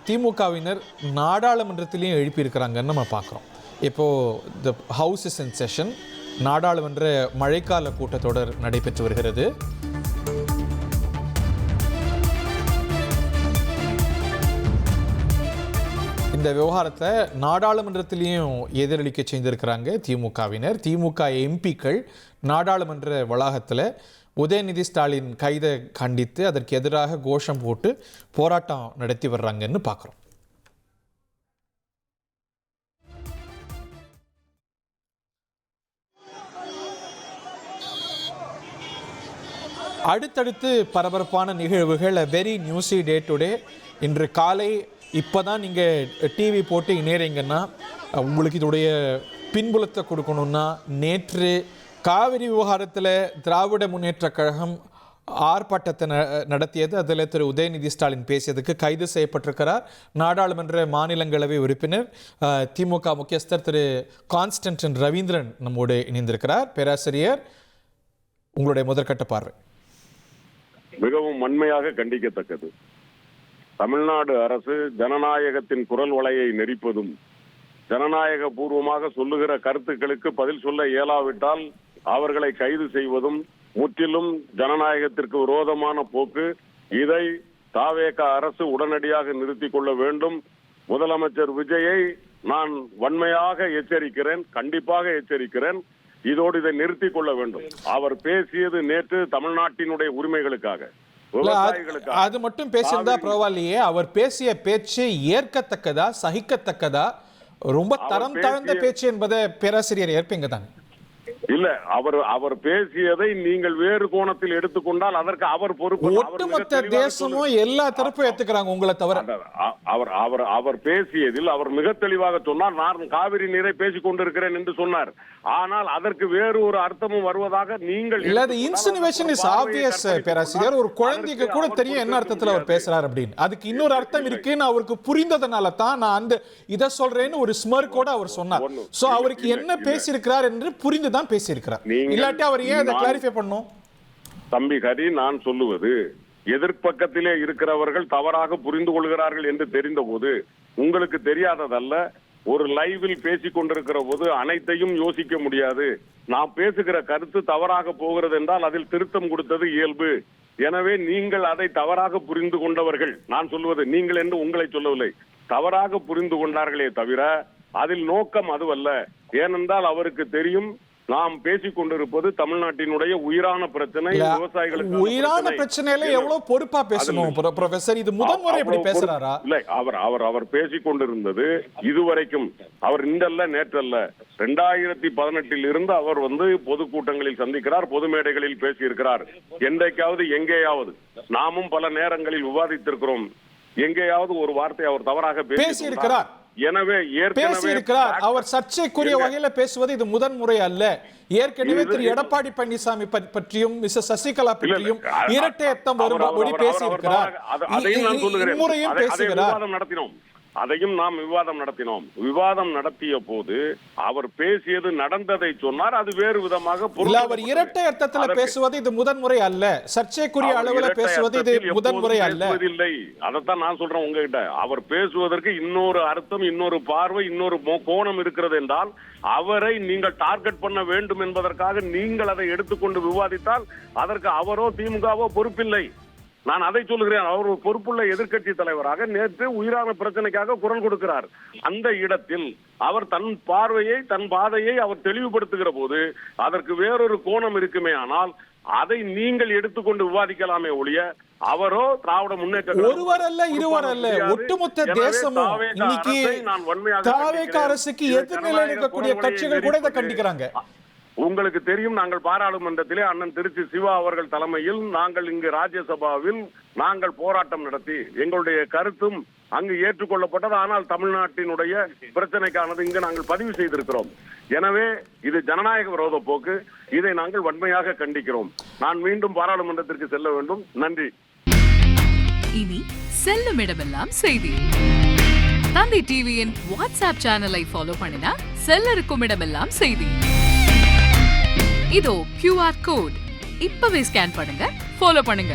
திமுகவினர் நாடாளுமன்றத்திலையும் எழுப்பியிருக்கிறாங்கன்னு நம்ம பார்க்குறோம். இப்போது the house is in session, நாடாளுமன்ற மழைக்கால கூட்டத்தொடர் நடைபெற்று வருகிறது. இந்த விவகாரத்தை நாடாளுமன்றத்திலையும் எதிரொலிக்க செய்திருக்கிறாங்க திமுகவினர். திமுக எம்பிக்கள் நாடாளுமன்ற வளாகத்தில் உதயநிதி ஸ்டாலின் கைதை கண்டித்து அதற்கு எதிராக கோஷம் போட்டு போராட்டம் நடத்தி வர்றாங்கன்னு பார்க்குறோம். அடுத்தடுத்து பரபரப்பான நிகழ்வுகள். Very newsy day today. இன்று காலை இப்போ தான் நீங்கள் டிவி போட்டு இணையறீங்கன்னா உங்களுக்கு இதோடைய பின்புலத்தை கொடுக்கணுன்னா, நேற்று காவிரி விவகாரத்தில் திராவிட முன்னேற்ற கழகம் ஆர்ப்பாட்டத்தை நடத்தியது. அதில் திரு உதயநிதி ஸ்டாலின் பேசியதுக்கு கைது செய்யப்பட்டிருக்கிறார் நாடாளுமன்ற மாநிலங்களவை உறுப்பினர் திமுக முக்கியஸ்தர் திரு கான்ஸ்டன்டின் ரவீந்திரன் நம்மோடு இணைந்திருக்கிறார். பேராசிரியர், உங்களுடைய முதற்கட்ட பார்வை. மிகவும் வன்மையாக கண்டிக்கத்தக்கது. தமிழ்நாடு அரசு ஜனநாயகத்தின் குரல் வளையை நெரிப்பதும், ஜனநாயக பூர்வமாக சொல்லுகிற கருத்துக்களுக்கு பதில் சொல்ல இயலாவிட்டால் அவர்களை கைது செய்வதும் முற்றிலும் ஜனநாயகத்திற்கு விரோதமான போக்கு. இதை தாவேக அரசு உடனடியாக நிறுத்திக் கொள்ள வேண்டும். முதலமைச்சர் விஜயை நான் வன்மையாக எச்சரிக்கிறேன், கண்டிப்பாக எச்சரிக்கிறேன். இதோடு இதை நிறுத்திக் கொள்ள வேண்டும். அவர் பேசியது நேற்று தமிழ்நாட்டினுடைய உரிமைகளுக்காக, அது மட்டும் பேசியிருந்தா பரவாயில்லையே. அவர் பேசிய பேச்சு ஏற்கத்தக்கதா, சகிக்கத்தக்கதா, ரொம்ப தரம் தாழ்ந்த பேச்சு என்பதை பேராசிரியர் ஏற்பீங்க தான்? இல்ல, அவர் பேசியதை நீங்கள் வேறு கோணத்தில் எடுத்துக்கொண்டால் அதற்கு அவர் பொறுப்பு. ஒட்டுமொத்த தேசமும் எல்லா தரப்பும் ஏத்துக்கிறாங்க உங்களை தவிர. அவர் பேசியதில் அவர் மிக தெளிவாக சொன்னார், நான் காவிரி நீரை பேசிக் கொண்டிருக்கிறேன் என்று சொன்னார். ஆனால் அதற்கு வேறு ஒரு அர்த்தமும் வருவதாக நீங்கள் இன்சினுவேஷன் இஸ் ஆப்வியஸ் பேராசிரியர். ஒரு குழந்தைக்கு கூட தெரியும் என்ன அர்த்தத்தில் அவர் பேசுறார் அப்படின்னு. அதுக்கு இன்னொரு அர்த்தம் இருக்குன்னு அவருக்கு புரிந்ததனால தான் நான் அந்த இதை சொல்றேன்னு ஒரு ஸ்மர்க்கோட அவர் சொன்னார். சோ அவருக்கு என்ன பேசியிருக்கிறார் என்று புரிந்துதான் பேசியிருக்கிறார். இல்லாட்டி அவர் ஏன் அதை கிளாரிஃபை பண்ணும்? தம்பி ஹரி, நான் சொல்லுவது எதிர்ப்பக்கத்திலே இருக்கிறவர்கள் தவறாக புரிந்து கொள்கிறார்கள் என்று தெரிந்த போது, உங்களுக்கு தெரியாததல்ல. ஒரு லைவில் பேசிக் கொண்டிருக்கிற போது அனைத்தையும் யோசிக்க முடியாது. நான் பேசுகிற கருத்து தவறாக போகிறது என்றால் அதில் திருத்தம் கொடுத்தது இயல்பு. எனவே நீங்கள் அதை தவறாக புரிந்து கொண்டவர்கள், நான் சொல்வது நீங்கள் என்று உங்களை சொல்லவில்லை, தவறாக புரிந்து கொண்டார்களே தவிர அதில் நோக்கம் அதுவல்ல. ஏனென்றால் அவருக்கு தெரியும் நாம் பேசிக் கொண்டிருப்பது தமிழ்நாட்டினுடைய உயிரான பிரச்சனை, விவசாயிகளுக்கு உயிரான பிரச்சனையில எவ்வளவு பொறுப்பா பேசணும் ப்ரொஃபசர். இது முதன்முறை இப்படி பேசுறாரா? இல்லை, அவர் பேசிக் கொண்டிருந்தது இதுவரைக்கும், அவர் இன்றல்ல நேற்றல்ல, 2018 இருந்து அவர் பொதுக்கூட்டங்களில் சந்திக்கிறார், பொது மேடைகளில் பேசியிருக்கிறார். என்றைக்காவது எங்கேயாவது, நாமும் பல நேரங்களில் விவாதித்திருக்கிறோம், எங்கேயாவது ஒரு வார்த்தை அவர் தவறாக பேசியிருக்கிறார். எனவே பேசியிருக்கிறார். அவர் சர்ச்சைக்குரிய வகையில பேசுவது இது முதன்முறை அல்ல. ஏற்கனவே திரு எடப்பாடி பழனிசாமி பற்றியும் மிஸ்ஸஸ் சசிகலா பற்றியும் இரட்டையத்தம் வரும்படி பேசியிருக்கிறார். முறையும் பேசுகிறார். அதையும் நாம் விவாதம் நடத்தினோம். விவாதம் நடத்திய போது அவர் பேசியது நடந்ததை சொன்னார். அது வேறு விதமாக அவர் இரட்டை அர்த்தத்தில் பேசுவது இது முதன்முறை அல்ல. சர்ச்சைக்குரிய அளவில் பேசுவது இது முதன்முறை அல்ல. இல்லை, அதைத்தான் நான் சொல்றேன் உங்ககிட்ட. அவர் பேசுவதற்கு இன்னொரு அர்த்தம், இன்னொரு பார்வை, இன்னொரு கோணம் இருக்கிறது என்றால் அவரை நீங்கள் டார்கெட் பண்ண வேண்டும் என்பதற்காக நீங்கள் அதை எடுத்துக்கொண்டு விவாதித்தால் அதற்கு அவரோ திமுகவோ பொறுப்பில்லை. நான் அதை சொல்லுகிறேன். அவர் ஒரு பொறுப்புள்ள எதிர்க்கட்சி தலைவராக நேற்று உயிரான பிரச்சனைக்காக குரல் கொடுக்கிறார். அந்த இடத்தில் அவர் தன் பார்வையை, தன் பாதையை அவர் தெளிவுபடுத்துகிற போது அதற்கு வேறொரு கோணம் இருக்குமே, ஆனால் அதை நீங்கள் எடுத்துக்கொண்டு விவாதிக்கலாமே ஒழிய அவரோ திராவிட முன்னேற்ற ஒருவர் அல்ல, இருவர் அல்ல, ஒட்டுமொத்த தேசமும் இன்னைக்கு தாவேக அரசுக்கு எதிர்நிலை இருக்கக்கூடிய கட்சிகள் கூட இதை கண்டிக்கிறாங்க. உங்களுக்கு தெரியும், நாங்கள் பாராளுமன்றத்திலே அண்ணன் திருச்சி சிவா அவர்கள் தலைமையில் நாங்கள் இங்கு ராஜ்யசபாவில் நாங்கள் போராட்டம் நடத்தி எங்களுடைய கருத்தும் அங்கு ஏற்றுக்கொள்ளப்பட்டது. ஆனால் தமிழ்நாட்டினுடைய பிரச்சனைக்கானது இங்கு நாங்கள் பதிவு செய்திருக்கிறோம். எனவே இது ஜனநாயக விரோத போக்கு. இதை நாங்கள் வன்மையாக கண்டிக்கிறோம். நான் மீண்டும் பாராளுமன்றத்திற்கு செல்ல வேண்டும். நன்றி. இனி செல்லும் இடமெல்லாம் செய்தி. தந்தி டிவியின் வாட்ஸ்அப் சேனலை ஃபாலோ பண்ணினா செல்ல இருக்கும் இடமெல்லாம் செய்தி. இதோ QR கோட், இப்பவே ஸ்கேன் பண்ணுங்க, ஃபாலோ பண்ணுங்க.